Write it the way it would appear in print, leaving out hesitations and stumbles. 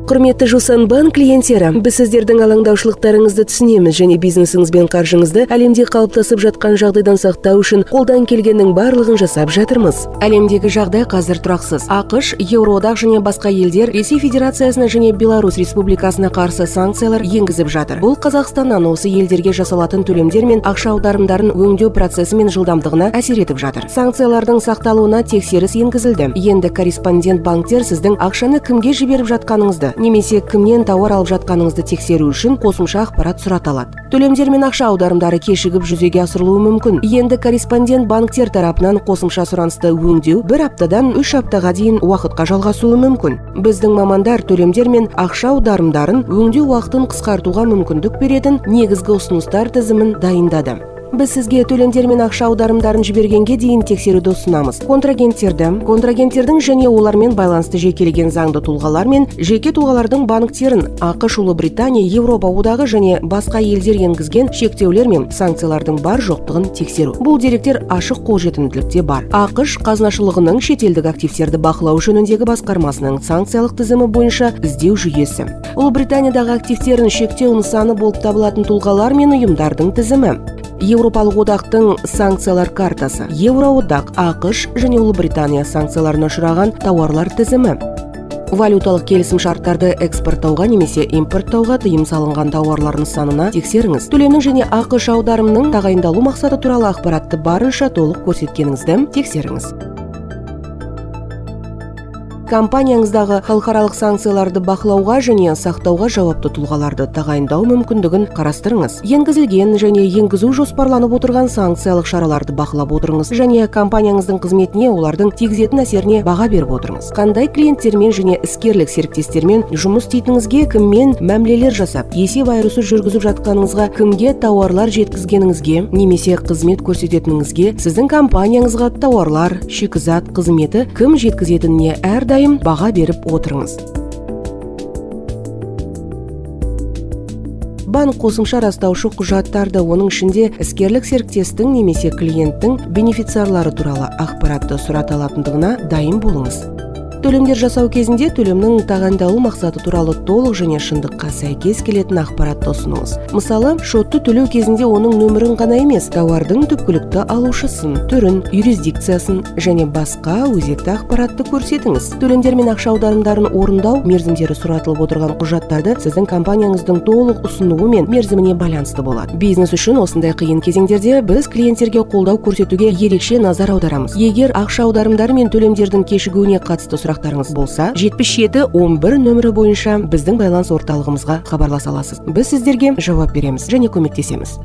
Құрметті Жусан банк клиенттері, біз сіздердің алаңдаушылықтарыңызды түсінеміз және бизнесіңіз бен қаржыңызды әлемде қалыптасып жатқан жағдайдан сақтау үшін қолдан келгеннің барлығын жасап жатырмыз. Әлемдегі жағдай қазір тұрақсыз. ақш, Еуроодақ және басқа елдер Ресей Федерациясына және Беларусь Республикасына қарсы санкциялар енгізіп жатыр. Бұл Қазақстаннан осы елдерге жасалатын төлемдер мен ақша аударымдарын өңдеу процесі мен жылдамдығына әсер етіп жатыр. Санкциялардың сақталуына тексеріс енгізілді. Енді корреспондент банктер сіздің ақшаны кімге жіберіп жатқаныңызды немесе кімнен тауар алып жатқаныңызды тексеру үшін қосымша ақпарат сұрата алады. Төлемдер мен ақша аударымдары кешігіп жүзеге асырылуы мүмкін. Енді корреспондент банктер тарапынан қосымша сұранысты өңдеу 1 аптадан 3 аптаға дейін уақытқа жалғасуы мүмкін. Біздің мамандар төлемдер мен ақша аударымдарын өңдеу уақытын қысқартуға мүмкіндік беретін негізгі ұсыныстар тізімін дайындады. Біз сізге төлемдер мен ақша аударымдарын жібергенге дейін тексеруді ұсынамыз. Контрагенттердің және олармен байланысты жекелеген заңды тұлғалар мен жеке тұлғалардың банктерін ақш, Ұлыбритания, Еуропа одағы және басқа елдер енгізген шектеулер мен санкциялардың бар жоқтығын тексеру. Бұл деректер ашық қолжетімділікте бар. ақш қазынашылығының шетелдік активтерді бақылау жөніндегі басқармасының санкциялық тізімі бойынша іздеу жүйесі. Ұлыбританиядағы активтерін шектеу нысаны болып табылатын тұлғалар мен ұйымдардың тізімі. Еуропалық одақтың санкциялар картасы, Еуроодақ, ақш және Ұлыбритания санкцияларына ұшыраған тауарлар тізімі. Валюталық келісім шарттарды экспорттауға немесе импорттауға тыйым салынған тауарлар нысанына тексеріңіз. Төлемнің және ақш аударымның тағайындалу мақсаты туралы ақпаратты барынша толық көрсеткеніңізді тексеріңіз. Компанияңыздағы халықаралық санкцияларды бақылауға және сақтауға жауапты тұлғаларды тағайындау мүмкіндігін қарастырыңыз. Енгізілген және енгізу жоспарланып отырған санкциялық шараларды бақылап отырыңыз және компанияңыздың қызметіне олардың тигізетін әсеріне баға беріп отырыңыз. Қандай клиенттермен және іскерлік серіктестермен жұмыс істейтініңізге, кіммен мәмілелер жасап, есеп айырысу жүргізіп жатқаныңызға, кімге тауарлар жеткізгеніңізге немесе қызмет көрсететініңізге, сіздің компанияңызға тауарлар, шикізат, қызметі кім жеткізетініне әрдайым баға беріп отырыңыз. Банк қосымша растаушы құжаттарды, оның ішінде іскерлік серіктестің немесе клиенттің бенефициарлары туралы ақпаратты сұрата алатындығына дайын болыңыз. Төлемдер жасау кезінде төлемнің тағайындалу мақсаты туралы толық және шындыққа сәйкес келетін ақпаратты ұсыныңыз. Мысалы, шотты төлеу кезінде оның нөмірін ғана емес, тауардың түпкілікті алушысын, түрін, юрисдикциясын және басқа өзекті ақпаратты көрсетіңіз. Төлемдер мен ақша аударымдарын орындау мерзімдері сұратылып отырған құжаттарды сіздің компанияңыздың толық ұсынуы мен мерзіміне байланысты болады. Бизнес үшін осындай қиын кезеңдерде біз клиенттерге қолдау көрсетуге ерекше назар аударамыз. Егер ақша аударымдары мен төлемдердің кешігуіне қатысты сұрақтарыңыз болса, 77-11 нөмірі бойынша біздің байланыс орталығымызға хабарласа аласыз. Біз сіздерге жауап береміз және көмектесеміз.